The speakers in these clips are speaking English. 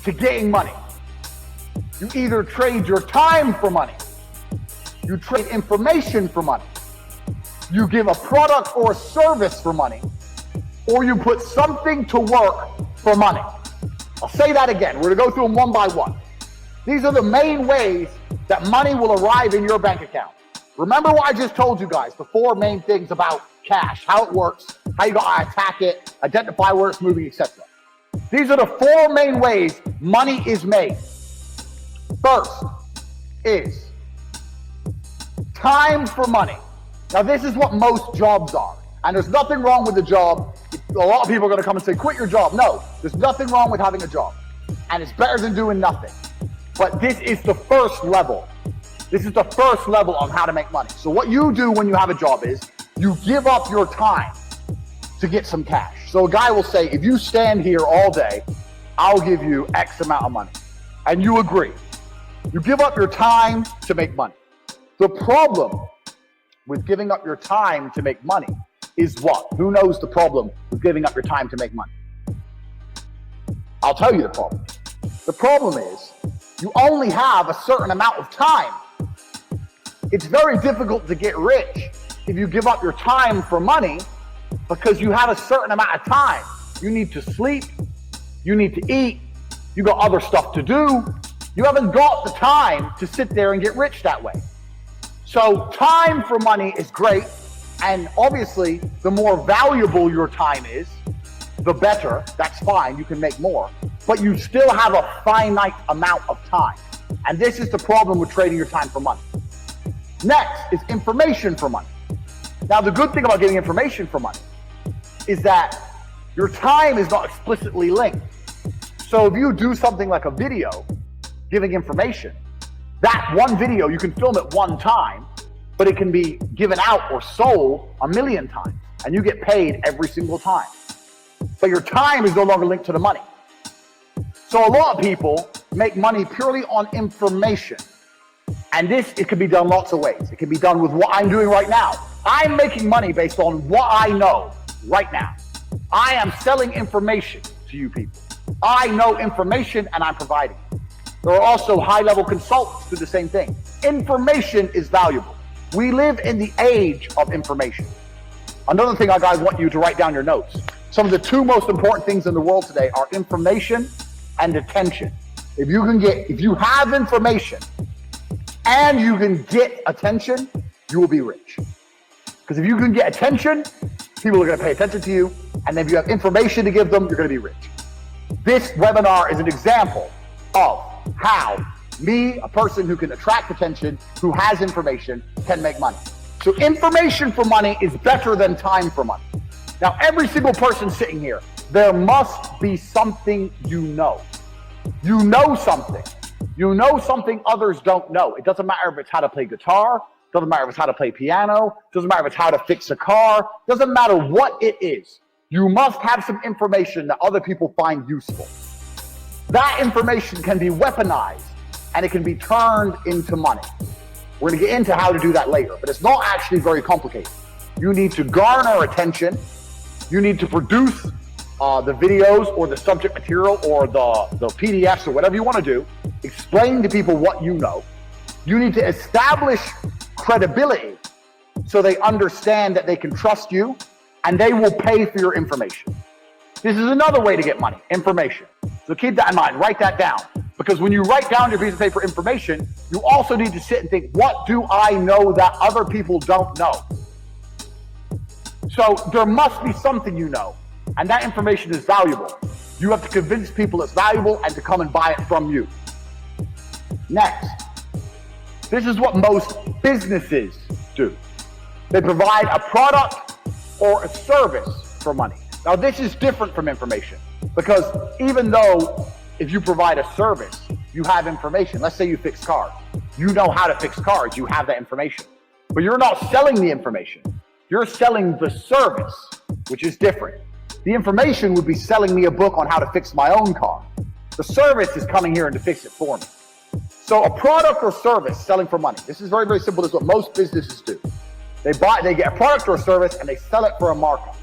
to getting money. You either trade your time for money, you trade information for money, you give a product or a service for money, or you put something to work for money. I'll say that again. We're going to go through them one by one. These are the main ways that money will arrive in your bank account. Remember what I just told you guys, the four main things about cash, how it works, how you gotta attack it, identify where it's moving, etc. These are the four main ways money is made. First is time for money. Now this is what most jobs are. And there's nothing wrong with the job. A lot of people are gonna come and say, quit your job. No, there's nothing wrong with having a job. And it's better than doing nothing. But this is the first level. This is the first level on how to make money. So what you do when you have a job is you give up your time to get some cash. So a guy will say, if you stand here all day, I'll give you X amount of money. And you agree. You give up your time to make money. The problem with giving up your time to make money is what? Who knows the problem with giving up your time to make money? I'll tell you the problem. The problem is you only have a certain amount of time. It's very difficult to get rich if you give up your time for money because you have a certain amount of time. You need to sleep, you need to eat, you got other stuff to do. You haven't got the time to sit there and get rich that way. So time for money is great, and obviously the more valuable your time is, the better. That's fine, you can make more, but you still have a finite amount of time. And this is the problem with trading your time for money. Next is information for money. Now, the good thing about getting information for money is that your time is not explicitly linked. So if you do something like a video giving information, that one video, you can film it one time, but it can be given out or sold 1,000,000 times, and you get paid every single time. But your time is no longer linked to the money. So a lot of people make money purely on information. And it can be done lots of ways. It can be done with what I'm doing right now. I'm making money based on what I know right now. I am selling information to you people. I know information and I'm providing it. There are also high-level consultants who do the same thing. Information is valuable. We live in the age of information. Another thing I guys want you to write down your notes. Some of the two most important things in the world today are information and attention. If you have information and you can get attention, you will be rich. Because if you can get attention, people are going to pay attention to you. And if you have information to give them, you're going to be rich. This webinar is an example of how me, a person who can attract attention, who has information, can make money. So information for money is better than time for money. Now, every single person sitting here, there must be something you know. You know something. You know something others don't know. It doesn't matter if it's how to play guitar, doesn't matter if it's how to play piano, doesn't matter if it's how to fix a car, doesn't matter what it is. You must have some information that other people find useful. That information can be weaponized and it can be turned into money. We're going to get into how to do that later, but it's not actually very complicated. You need to garner attention. You need to produce the videos or the subject material or the PDFs or whatever you want to do. Explain to people what you know. You need to establish credibility so they understand that they can trust you and they will pay for your information. This is another way to get money, information. So keep that in mind, write that down. Because when you write down your piece of paper information, you also need to sit and think, what do I know that other people don't know? So there must be something you know, and that information is valuable. You have to convince people it's valuable and to come and buy it from you. Next, this is what most businesses do. They provide a product or a service for money. Now this is different from information because even though if you provide a service, you have information. Let's say you fix cars. You know how to fix cars, you have that information. But you're not selling the information. You're selling the service, which is different. The information would be selling me a book on how to fix my own car. The service is coming here and to fix it for me. So a product or service selling for money. This is very, very simple. This is what most businesses do. They get a product or a service and they sell it for a markup.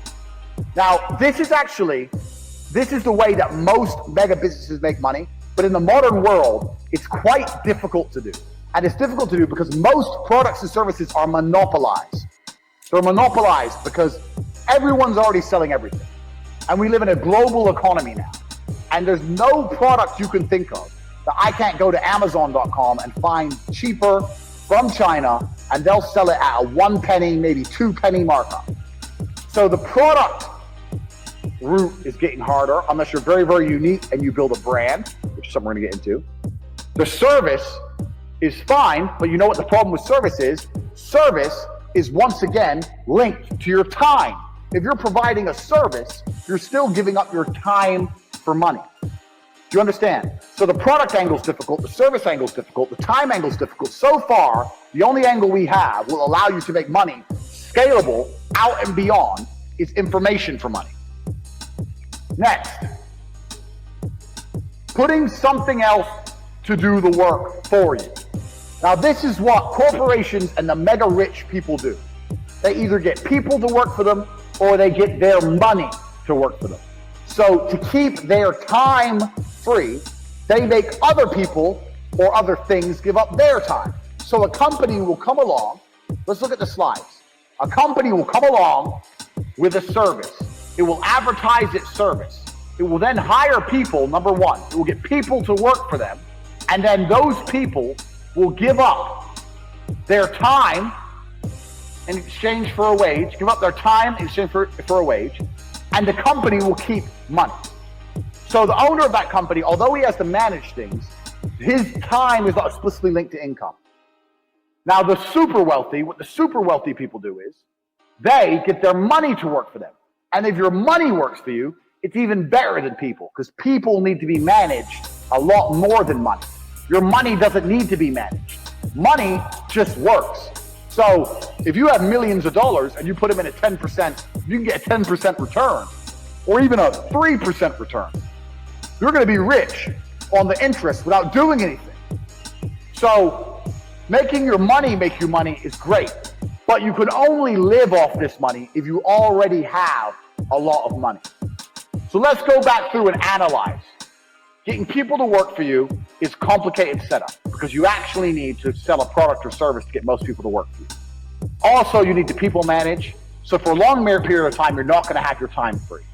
Now, this is the way that most mega businesses make money. But in the modern world, it's quite difficult to do. And it's difficult to do because most products and services are monopolized. They're monopolized because everyone's already selling everything. And we live in a global economy now. And there's no product you can think of that I can't go to Amazon.com and find cheaper from China, and they'll sell it at a 1 penny, maybe 2 penny markup. So the product route is getting harder unless you're very, very unique and you build a brand, which is something we're gonna get into. The service is fine, but you know what the problem with service is? Service is once again linked to your time. If you're providing a service, you're still giving up your time for money. Do you understand? So the product angle is difficult, the service angle is difficult, the time angle is difficult. So far, the only angle we have will allow you to make money scalable out and beyond is information for money. Next, putting something else to do the work for you. Now this is what corporations and the mega rich people do. They either get people to work for them or they get their money to work for them. So to keep their time free, they make other people or other things give up their time. So a company will come along, let's look at the slides. A company will come along with a service. It will advertise its service. It will then hire people, number one. It will get people to work for them. And then those people will give up their time in exchange for a wage, give up their time in exchange for a wage, and the company will keep money. So the owner of that company, although he has to manage things, his time is not explicitly linked to income. Now the super wealthy, what the super wealthy people do is, they get their money to work for them. And if your money works for you, it's even better than people, because people need to be managed a lot more than money. Your money doesn't need to be managed. Money just works. So if you have millions of dollars and you put them in at 10%, you can get a 10% return or even a 3% return. You're going to be rich on the interest without doing anything. So making your money make you money is great, but you can only live off this money if you already have a lot of money. So let's go back through and analyze. Getting people to work for you is complicated setup because you actually need to sell a product or service to get most people to work for you. Also, you need to people manage. So for a long period of time, you're not going to have your time free.